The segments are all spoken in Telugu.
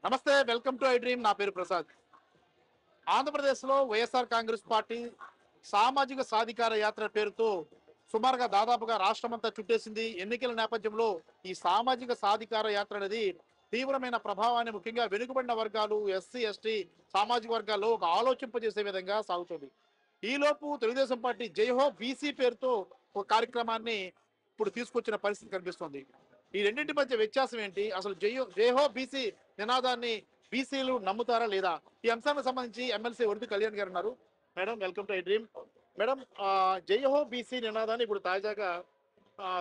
నమస్తే, వెల్కమ్ టు ఐ డ్రీమ్. నా పేరు ప్రసాద్. ఆంధ్రప్రదేశ్లో వైఎస్ఆర్ కాంగ్రెస్ పార్టీ సామాజిక సాధికార యాత్ర పేరుతో సుమారుగా దాదాపుగా రాష్ట్రమంతా చుట్టేసింది. ఎన్నికల నేపథ్యంలో ఈ సామాజిక సాధికార యాత్ర అనేది తీవ్రమైన ప్రభావాన్ని ముఖ్యంగా వెనుకబడిన వర్గాలు, ఎస్సీ ఎస్టీ సామాజిక వర్గాల్లో ఒక ఆలోచింపజేసే విధంగా సాగుతుంది. ఈలోపు తెలుగుదేశం పార్టీ జైహో బీసీ పేరుతో ఒక కార్యక్రమాన్ని ఇప్పుడు తీసుకొచ్చిన పరిస్థితి కనిపిస్తుంది. ఈ రెండింటి మధ్య వ్యత్యాసం ఏంటి? అసలు జైహో బీసీ నినాదాన్ని బీసీలు నమ్ముతారా లేదా? ఈ అంశానికి సంబంధించి ఎమ్మెల్సీ వరది కళ్యాణ్ గారు ఉన్నారు. Madam, welcome to I dream. Madam, Jai Ho BC నినాదాన్ని ఇప్పుడు తాజాగా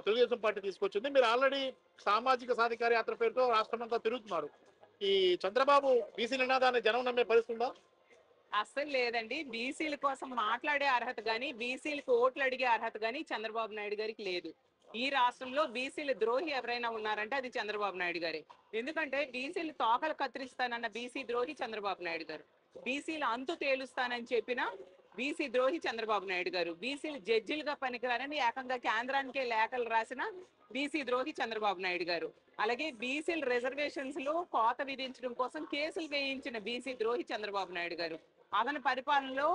తెలుగుదేశం పార్టీ తీసుకొచ్చింది. మీరు ఆల్రెడీ సామాజిక సాధికార యాత్ర పేరుతో రాష్ట్రమంతా తిరుగుతున్నారు. ఈ చంద్రబాబు బీసీ నినాదాన్ని జనం నమ్మే పరిస్థితి ఉందా? అస్సలు లేదండి. బీసీల కోసం మాట్లాడే అర్హత గాని, బీసీలకు ఓట్లు అడిగే అర్హత గాని చంద్రబాబు నాయుడు గారికి లేదు. ఈ రాష్ట్రంలో బీసీల ద్రోహి ఎవరైనా ఉన్నారంటే అది చంద్రబాబు నాయుడు గారే. ఎందుకంటే బీసీలు తోకలు కత్తిరిస్తానన్న బీసీ ద్రోహి చంద్రబాబు నాయుడు గారు. బీసీలు అంతు తేలుస్తానని చెప్పిన బీసీ ద్రోహి చంద్రబాబు నాయుడు గారు. బీసీలు జడ్జిలుగా పనికిరారని ఏకంగా కేంద్రానికే లేఖలు రాసిన బీసీ ద్రోహి చంద్రబాబు నాయుడు గారు. అలాగే బీసీల రిజర్వేషన్స్ లో కోత విధించడం కోసం కేసులు వేయించిన బీసీ ద్రోహి చంద్రబాబు నాయుడు గారు. అతని పరిపాలనలో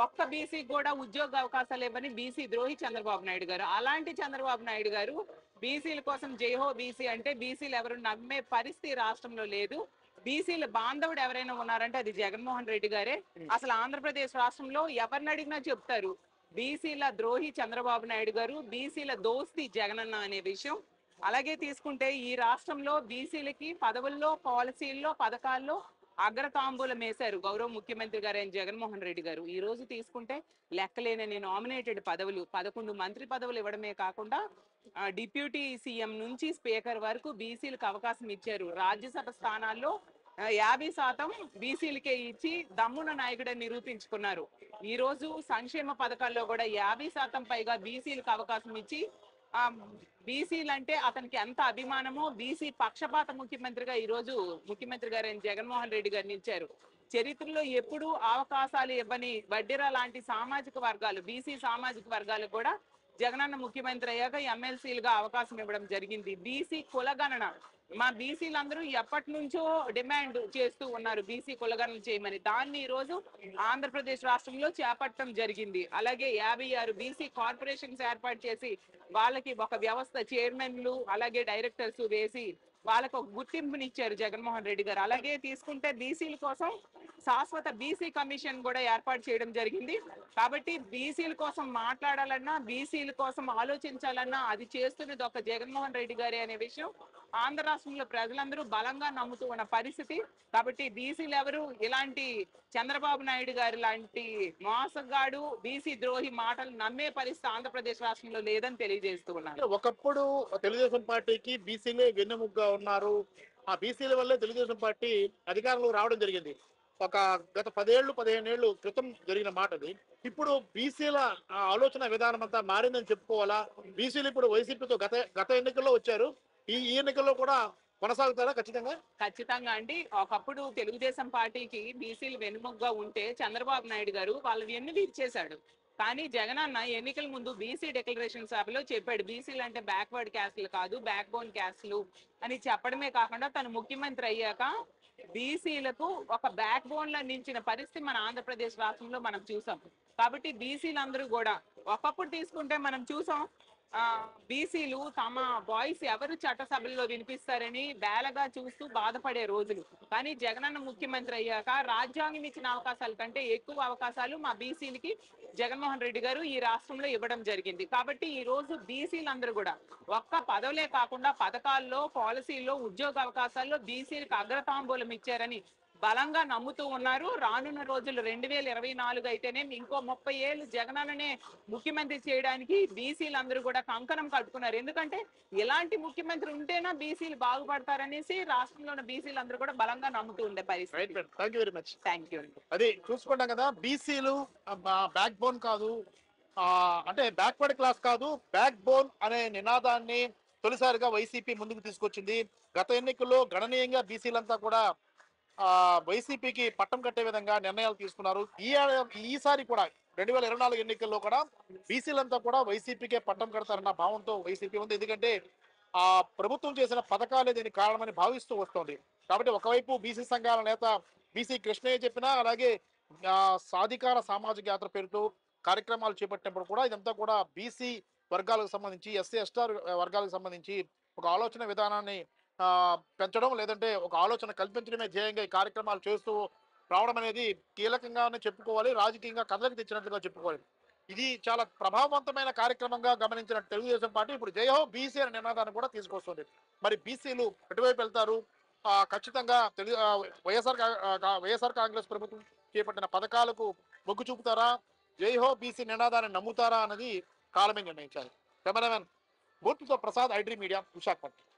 ఒక్క బీసీకి కూడా ఉద్యోగ అవకాశాలు ఇవ్వని బీసీ ద్రోహి చంద్రబాబు నాయుడు గారు. అలాంటి చంద్రబాబు నాయుడు గారు బీసీల కోసం జైహో బీసీ అంటే బీసీలు ఎవరు నమ్మే పరిస్థితి రాష్ట్రంలో లేదు. బీసీల బాంధవుడు ఎవరైనా ఉన్నారంటే అది జగన్మోహన్ రెడ్డి గారే. అసలు ఆంధ్రప్రదేశ్ రాష్ట్రంలో ఎవరిని అడిగినా చెప్తారు బీసీల ద్రోహి చంద్రబాబు నాయుడు గారు, బీసీల దోస్తి జగనన్న అనే విషయం. అలాగే తీసుకుంటే ఈ రాష్ట్రంలో బీసీలకి పదవుల్లో, పాలసీల్లో, పథకాల్లో అగ్రతాంబూలం వేశారు గౌరవ ముఖ్యమంత్రి గారైన జగన్మోహన్ రెడ్డి గారు. ఈ రోజు తీసుకుంటే లెక్కలేనని నామినేటెడ్ పదవులు 11 మంత్రి పదవులు ఇవ్వడమే కాకుండా డిప్యూటీ సీఎం నుంచి స్పీకర్ వరకు బీసీలకు అవకాశం ఇచ్చారు. రాజ్యసభ స్థానాల్లో 50% బీసీలకే ఇచ్చి దమ్మున నాయకుడని నిరూపించుకున్నారు. ఈ రోజు సంక్షేమ పథకాల్లో కూడా 50% పైగా బీసీలకు అవకాశం ఇచ్చి బీసీలు అంటే అతనికి ఎంత అభిమానమో బీసీ పక్షపాత ముఖ్యమంత్రిగా ఈ రోజు ముఖ్యమంత్రి గారైన జగన్మోహన్ రెడ్డి గారిని ఇచ్చారు. చరిత్రలో ఎప్పుడూ అవకాశాలు ఇవ్వని వడ్డెర లాంటి సామాజిక వర్గాలు, బీసీ సామాజిక వర్గాలు కూడా జగనన్న ముఖ్యమంత్రి అయ్యాక ఎమ్మెల్సీలుగా అవకాశం ఇవ్వడం జరిగింది. బీసీ కులగణన మా బీసీలందరూ ఎప్పటి నుంచో డిమాండ్ చేస్తూ ఉన్నారు బీసీ కులగణన చేయమని. దాన్ని ఈ రోజు ఆంధ్రప్రదేశ్ రాష్ట్రంలో చేపట్టడం జరిగింది. అలాగే 56 బీసీ కార్పొరేషన్స్ ఏర్పాటు చేసి వాళ్ళకి ఒక వ్యవస్థ చైర్మన్లు అలాగే డైరెక్టర్స్ వేసి వాళ్ళకు ఒక గుర్తింపునిచ్చారు జగన్మోహన్ రెడ్డి గారు. అలాగే తీసుకుంటే బీసీల కోసం శాశ్వత బీసీ కమిషన్ కూడా ఏర్పాటు చేయడం జరిగింది. కాబట్టి బీసీల కోసం మాట్లాడాలన్నా, బీసీల కోసం ఆలోచించాలన్నా అది చేస్తున్నది ఒక జగన్మోహన్ రెడ్డి గారే అనే విషయం ఆంధ్ర రాష్ట్రంలో ప్రజలందరూ బలంగా నమ్ముతూ ఉన్న పరిస్థితి. కాబట్టి బీసీలు ఎవరు ఇలాంటి చంద్రబాబు నాయుడు గారు లాంటి మోసగాడు బీసీ ద్రోహి మాటలు నమ్మే పరిస్థితి ఆంధ్రప్రదేశ్ రాష్ట్రంలో లేదని తెలియజేస్తూ ఉన్నారు. ఒకప్పుడు తెలుగుదేశం పార్టీకి బీసీలే వెన్నెముగ్గా ఉన్నారు. ఆ బీసీల వల్లే తెలుగుదేశం పార్టీ అధికారంలో రావడం జరిగింది. ఒక గత 10 ఏళ్ళు 15 ఏళ్ళు క్రితం జరిగిన మాట అది. ఇప్పుడు బీసీల ఆలోచన విధానం అంతా మారిందని చెప్పుకోవాలా? బీసీలు ఇప్పుడు వైసీపీతో గత గత ఎన్నికల్లో వచ్చారు. ఈ ఎన్నికల్లో కూడా కొనసాగుతారా? ఖచ్చితంగా ఖచ్చితంగా అండి. ఒకప్పుడు తెలుగుదేశం పార్టీకి బీసీలు వెనుముగ్గా ఉంటే చంద్రబాబు నాయుడు గారు వాళ్ళని ఎన్ని తీర్చేశాడు. కానీ జగనన్న ఎన్నికల ముందు బీసీ డిక్లరేషన్ సభలో చెప్పాడు బీసీలు అంటే బ్యాక్వర్డ్ క్యాస్ట్లు కాదు, బ్యాక్ బోన్ క్యాస్ట్లు అని చెప్పడమే కాకుండా తను ముఖ్యమంత్రి అయ్యాక బీసీలకు ఒక బ్యాక్ బోన్ లా నిలిచిన పరిస్థితి మన ఆంధ్రప్రదేశ్ రాష్ట్రంలో మనం చూసాం. కాబట్టి బీసీలందరూ కూడా ఒకప్పుడు తీసుకుంటే మనం చూసాం బీసీలు తమ వాయిస్ ఎవరు చట్టసభల్లో వినిపిస్తారని బేలగా చూస్తూ బాధపడే రోజులు. కానీ జగనన్న ముఖ్యమంత్రి అయ్యాక రాజ్యాంగం ఇచ్చిన అవకాశాల కంటే ఎక్కువ అవకాశాలు మా బీసీలకి జగన్మోహన్ రెడ్డి గారు ఈ రాష్ట్రంలో ఇవ్వడం జరిగింది. కాబట్టి ఈ రోజు బీసీలందరూ కూడా ఒక్క పదవులే కాకుండా పథకాల్లో, పాలసీల్లో, ఉద్యోగ అవకాశాల్లో బీసీలకు అగ్రతాంబూలం ఇచ్చారని బలంగా నమ్ముతూ ఉన్నారు. రానున్న రోజులు 2024 అయితేనే ఇంకో 30 ఏళ్ళు జగనన్ననే ముఖ్యమంత్రి చేయడానికి బీసీలందరూ కూడా కంకణం కట్టుకున్నారు. ఎందుకంటే ఇలాంటి ముఖ్యమంత్రి ఉంటేనా బీసీలు బాగుపడతారనేసి రాష్ట్రంలో ఉన్న బీసీలందరూ కూడా బలంగా నమ్ముతూ ఉండే పరిస్థితి. Thank you. అది చూసుకుంటాం కదా, బీసీలు బ్యాక్ బోన్ కాదు, అంటే బ్యాక్వర్డ్ క్లాస్ కాదు, బ్యాక్ బోన్ అనే నినాదాన్ని తొలిసారిగా వైసీపీ ముందుకు తీసుకొచ్చింది. గత ఎన్నికల్లో గణనీయంగా బీసీలంతా కూడా వైసీపీకి పట్టం కట్టే విధంగా నిర్ణయాలు తీసుకున్నారు. ఈసారి కూడా 2024 ఎన్నికల్లో కూడా బీసీలంతా కూడా వైసీపీకే పట్టం కడతారన్న భావంతో వైసీపీ ఉంది. ఎందుకంటే ఆ ప్రభుత్వం చేసిన పథకాలే దీనికి కారణమని భావిస్తూ వస్తోంది. కాబట్టి ఒకవైపు బీసీ సంఘాల నేత బీసీ కృష్ణయ్య చెప్పినా, అలాగే సాధికార సామాజిక యాత్ర పేరుతో కార్యక్రమాలు చేపట్టినప్పుడు కూడా ఇదంతా కూడా బీసీ వర్గాలకు సంబంధించి, ఎస్సీ ఎస్టార్ వర్గాలకు సంబంధించి ఒక ఆలోచన విధానాన్ని పెంచడం, లేదంటే ఒక ఆలోచన కల్పించడమే ధ్యేయంగా ఈ కార్యక్రమాలు చేస్తూ రావడం అనేది కీలకంగానే చెప్పుకోవాలి, రాజకీయంగా కథలకు తెచ్చినట్లుగా చెప్పుకోవాలి. ఇది చాలా ప్రభావవంతమైన కార్యక్రమంగా గమనించిన తెలుగుదేశం పార్టీ ఇప్పుడు జై హో బీసీ అనే నినాదాన్ని కూడా తీసుకొస్తుంది. మరి బీసీలు ఎటువైపు వెళ్తారు? ఖచ్చితంగా వైఎస్ఆర్ కాంగ్రెస్ ప్రభుత్వం చేపట్టిన పథకాలకు మొగ్గు చూపుతారా, జై హో బీసీ నినాదాన్ని నమ్ముతారా అన్నది కాలమే నిర్ణయించాలి. కెమెరామెన్ మూర్తితో ప్రసాద్, ఐడ్రీ మీడియా, విశాఖపట్నం.